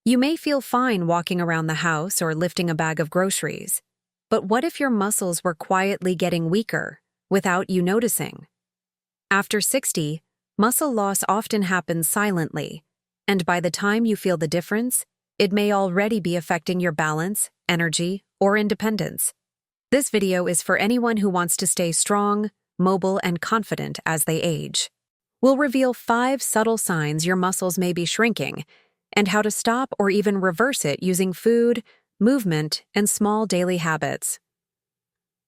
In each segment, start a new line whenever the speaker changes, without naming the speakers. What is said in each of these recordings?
You may feel fine walking around the house or lifting a bag of groceries. But what if your muscles were quietly getting weaker without you noticing? After 60, muscle loss often happens silently, and by the time you feel the difference, it may already be affecting your balance, energy, or independence. This video is for anyone who wants to stay strong, mobile, and confident as they age. We'll reveal 5 subtle signs your muscles may be shrinking, and how to stop or even reverse it using food, movement, and small daily habits.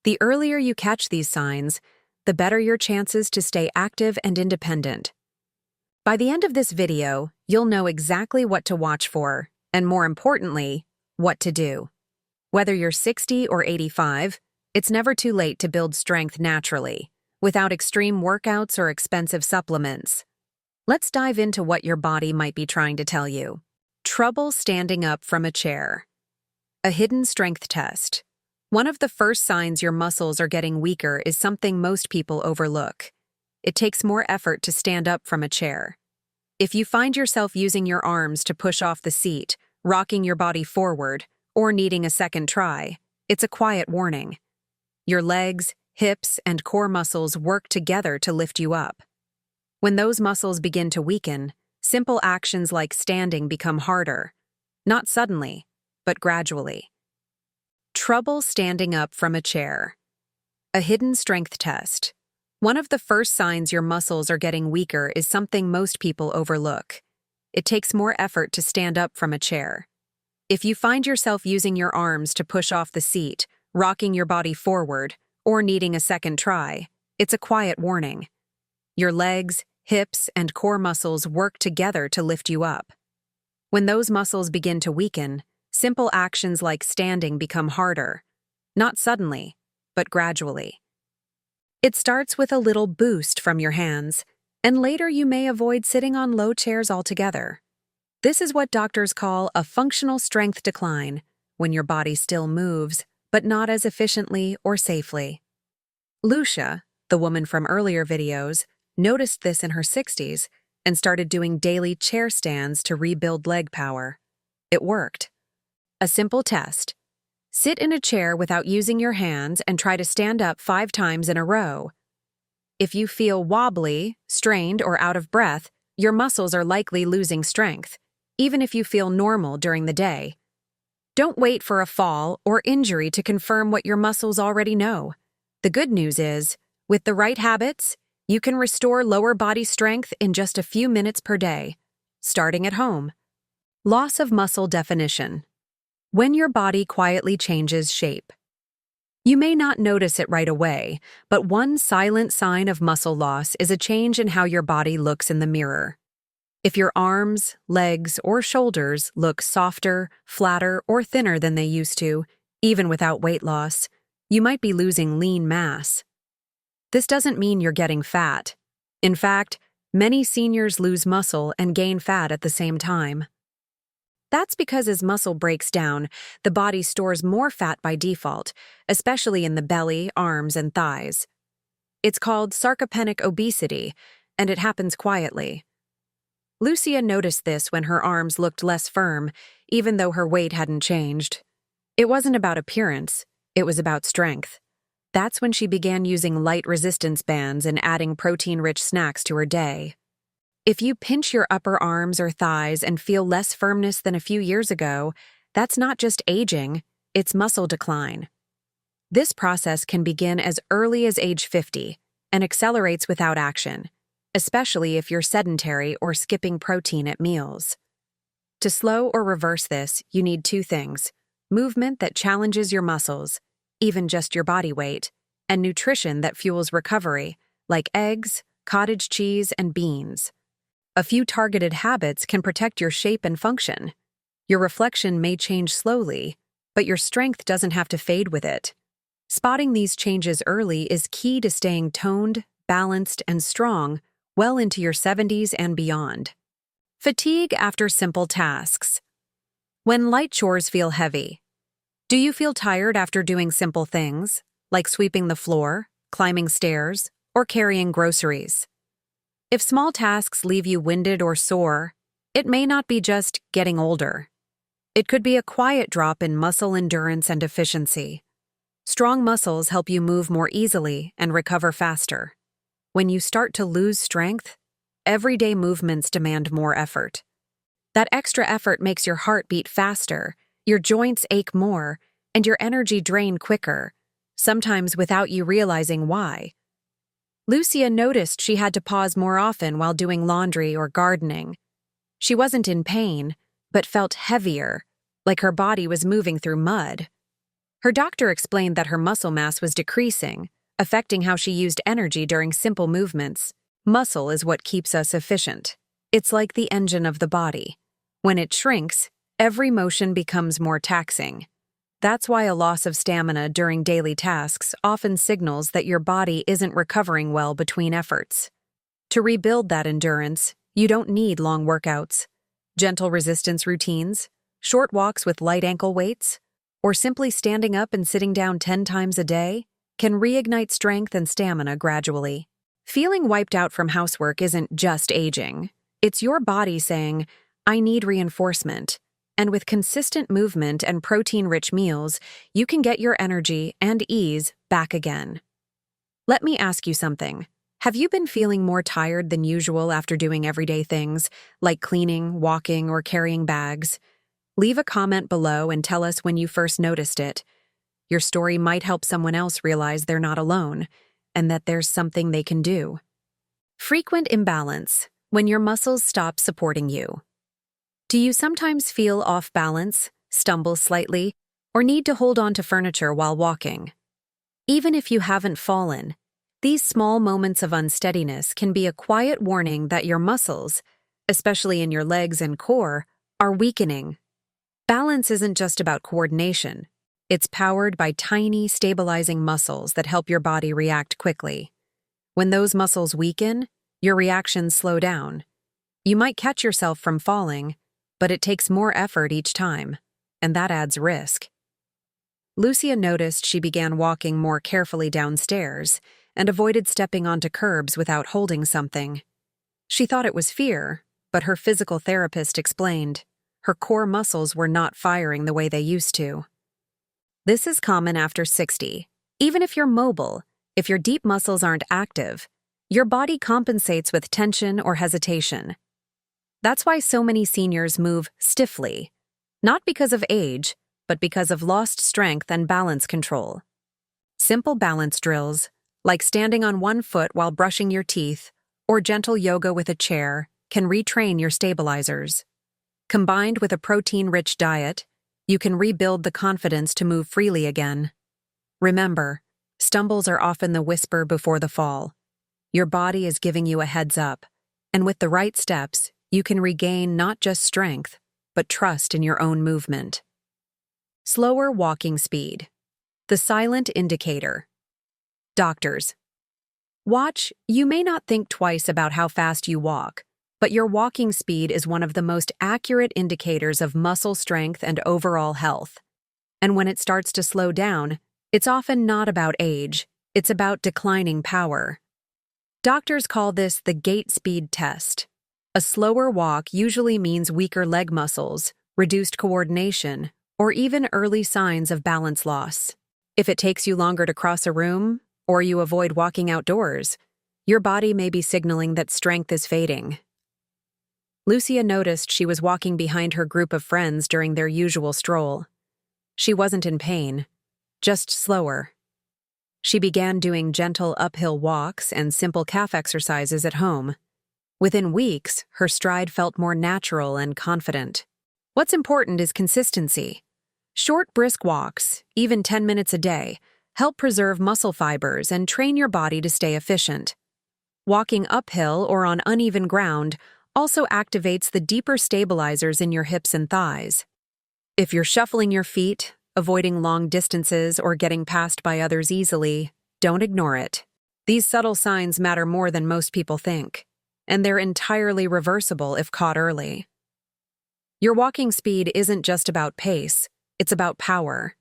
The earlier you catch these signs, the better your chances to stay active and independent. By the end of this video, you'll know exactly what to watch for, and more importantly, what to do. Whether you're 60 or 85, it's never too late to build strength naturally, without extreme workouts or expensive supplements. Let's dive into what your body might be trying to tell you. Trouble standing up from a chair. A hidden strength test. One of the first signs your muscles are getting weaker is something most people overlook. It takes more effort to stand up from a chair. If you find yourself using your arms to push off the seat, rocking your body forward, or needing a second try, it's a quiet warning. Your legs, hips, and core muscles work together to lift you up. When those muscles begin to weaken, simple actions like standing become harder, not suddenly, but gradually. Trouble standing up from a chair. A hidden strength test. One of the first signs your muscles are getting weaker is something most people overlook. It takes more effort to stand up from a chair. If you find yourself using your arms to push off the seat, rocking your body forward, or needing a second try, it's a quiet warning. Your legs, hips, and core muscles work together to lift you up. When those muscles begin to weaken, simple actions like standing become harder, not suddenly, but gradually. It starts with a little boost from your hands, and later you may avoid sitting on low chairs altogether. This is what doctors call a functional strength decline, when your body still moves, but not as efficiently or safely. Lucia, the woman from earlier videos, noticed this in her 60s and started doing daily chair stands to rebuild leg power. It worked. A simple test. Sit in a chair without using your hands and try to stand up 5 times in a row. If you feel wobbly, strained, or out of breath, your muscles are likely losing strength, even if you feel normal during the day. Don't wait for a fall or injury to confirm what your muscles already know. The good news is, with the right habits, you can restore lower body strength in just a few minutes per day, starting at home. Loss of muscle definition. When your body quietly changes shape. You may not notice it right away, but one silent sign of muscle loss is a change in how your body looks in the mirror. If your arms, legs, or shoulders look softer, flatter, or thinner than they used to, even without weight loss, you might be losing lean mass. This doesn't mean you're getting fat. In fact, many seniors lose muscle and gain fat at the same time. That's because as muscle breaks down, the body stores more fat by default, especially in the belly, arms, and thighs. It's called sarcopenic obesity, and it happens quietly. Lucia noticed this when her arms looked less firm, even though her weight hadn't changed. It wasn't about appearance, it was about strength. That's when she began using light resistance bands and adding protein-rich snacks to her day. If you pinch your upper arms or thighs and feel less firmness than a few years ago, that's not just aging, it's muscle decline. This process can begin as early as age 50 and accelerates without action, especially if you're sedentary or skipping protein at meals. To slow or reverse this, you need 2 things: movement that challenges your muscles, even just your body weight, and nutrition that fuels recovery, like eggs, cottage cheese, and beans. A few targeted habits can protect your shape and function. Your reflection may change slowly, but your strength doesn't have to fade with it. Spotting these changes early is key to staying toned, balanced, and strong well into your 70s and beyond. Fatigue after simple tasks. When light chores feel heavy. Do you feel tired after doing simple things, like sweeping the floor, climbing stairs, or carrying groceries? If small tasks leave you winded or sore, it may not be just getting older. It could be a quiet drop in muscle endurance and efficiency. Strong muscles help you move more easily and recover faster. When you start to lose strength, everyday movements demand more effort. That extra effort makes your heart beat faster, your joints ache more, and your energy drain quicker, sometimes without you realizing why. Lucia noticed she had to pause more often while doing laundry or gardening. She wasn't in pain, but felt heavier, like her body was moving through mud. Her doctor explained that her muscle mass was decreasing, affecting how she used energy during simple movements. Muscle is what keeps us efficient. It's like the engine of the body. When it shrinks, every motion becomes more taxing. That's why a loss of stamina during daily tasks often signals that your body isn't recovering well between efforts. To rebuild that endurance, you don't need long workouts. Gentle resistance routines, short walks with light ankle weights, or simply standing up and sitting down 10 times a day can reignite strength and stamina gradually. Feeling wiped out from housework isn't just aging. It's your body saying, "I need reinforcement." And with consistent movement and protein-rich meals, you can get your energy and ease back again. Let me ask you something. Have you been feeling more tired than usual after doing everyday things, like cleaning, walking, or carrying bags? Leave a comment below and tell us when you first noticed it. Your story might help someone else realize they're not alone, and that there's something they can do. Frequent imbalance, when your muscles stop supporting you. Do you sometimes feel off balance, stumble slightly, or need to hold on to furniture while walking? Even if you haven't fallen, these small moments of unsteadiness can be a quiet warning that your muscles, especially in your legs and core, are weakening. Balance isn't just about coordination. It's powered by tiny, stabilizing muscles that help your body react quickly. When those muscles weaken, your reactions slow down. You might catch yourself from falling, but it takes more effort each time, and that adds risk. Lucia noticed she began walking more carefully downstairs and avoided stepping onto curbs without holding something. She thought it was fear, but her physical therapist explained her core muscles were not firing the way they used to. This is common after 60. Even if you're mobile, if your deep muscles aren't active, your body compensates with tension or hesitation. That's why so many seniors move stiffly, not because of age, but because of lost strength and balance control. Simple balance drills, like standing on one foot while brushing your teeth, or gentle yoga with a chair, can retrain your stabilizers. Combined with a protein-rich diet, you can rebuild the confidence to move freely again. Remember, stumbles are often the whisper before the fall. Your body is giving you a heads up, and with the right steps, you can regain not just strength, but trust in your own movement. Slower walking speed. The silent indicator. Doctors. Watch, you may not think twice about how fast you walk, but your walking speed is one of the most accurate indicators of muscle strength and overall health. And when it starts to slow down, it's often not about age, it's about declining power. Doctors call this the gait speed test. A slower walk usually means weaker leg muscles, reduced coordination, or even early signs of balance loss. If it takes you longer to cross a room, or you avoid walking outdoors, your body may be signaling that strength is fading. Lucia noticed she was walking behind her group of friends during their usual stroll. She wasn't in pain, just slower. She began doing gentle uphill walks and simple calf exercises at home. Within weeks, her stride felt more natural and confident. What's important is consistency. Short, brisk walks, even 10 minutes a day, help preserve muscle fibers and train your body to stay efficient. Walking uphill or on uneven ground also activates the deeper stabilizers in your hips and thighs. If you're shuffling your feet, avoiding long distances, or getting passed by others easily, don't ignore it. These subtle signs matter more than most people think, and they're entirely reversible if caught early. Your walking speed isn't just about pace, it's about power.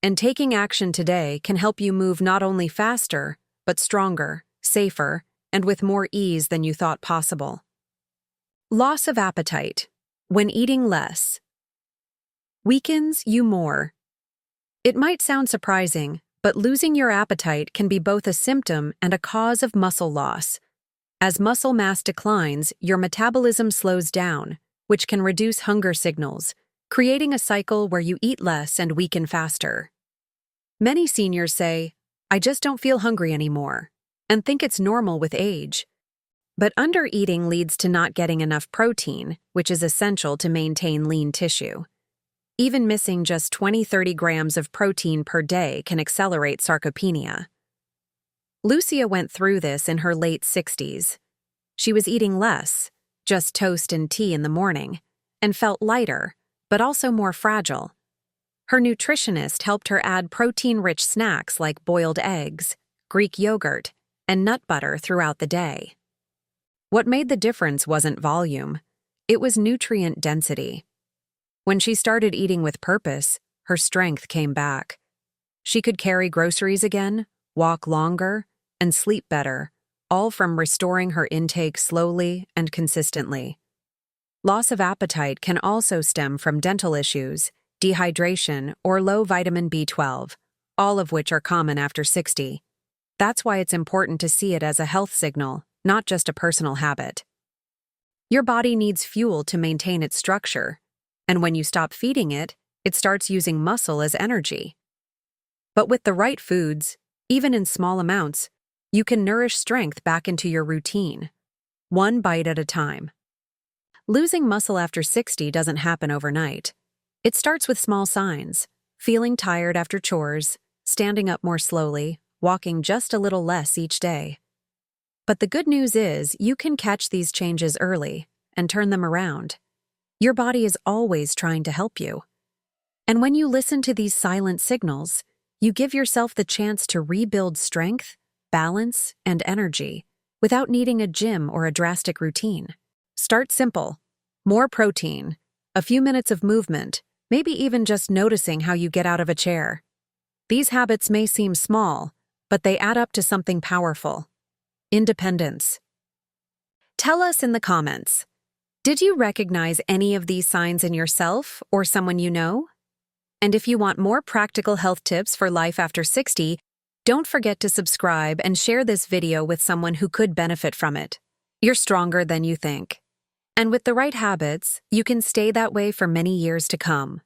And taking action today can help you move not only faster, but stronger, safer, and with more ease than you thought possible. Loss of appetite. When eating less. weakens you more. It might sound surprising, but losing your appetite can be both a symptom and a cause of muscle loss. As muscle mass declines, your metabolism slows down, which can reduce hunger signals, creating a cycle where you eat less and weaken faster. Many seniors say, "I just don't feel hungry anymore," and think it's normal with age. But undereating leads to not getting enough protein, which is essential to maintain lean tissue. Even missing just 20–30 grams of protein per day can accelerate sarcopenia. Lucia went through this in her late 60s. She was eating less, just toast and tea in the morning, and felt lighter, but also more fragile. Her nutritionist helped her add protein-rich snacks like boiled eggs, Greek yogurt, and nut butter throughout the day. What made the difference wasn't volume, it was nutrient density. When she started eating with purpose, her strength came back. She could carry groceries again, walk longer, and sleep better, all from restoring her intake slowly and consistently. Loss of appetite can also stem from dental issues, dehydration, or low vitamin B12, all of which are common after 60. That's why it's important to see it as a health signal, not just a personal habit. Your body needs fuel to maintain its structure, and when you stop feeding it, it starts using muscle as energy. But with the right foods, even in small amounts, you can nourish strength back into your routine, one bite at a time. Losing muscle after 60 doesn't happen overnight. It starts with small signs: feeling tired after chores, standing up more slowly, walking just a little less each day. But the good news is you can catch these changes early and turn them around. Your body is always trying to help you. And when you listen to these silent signals, you give yourself the chance to rebuild strength, balance, and energy without needing a gym or a drastic routine. Start simple. More protein, a few minutes of movement, maybe even just noticing how you get out of a chair. These habits may seem small, but they add up to something powerful: independence. Tell us in the comments, did you recognize any of these signs in yourself or someone you know? And if you want more practical health tips for life after 60, don't forget to subscribe and share this video with someone who could benefit from it. You're stronger than you think. And with the right habits, you can stay that way for many years to come.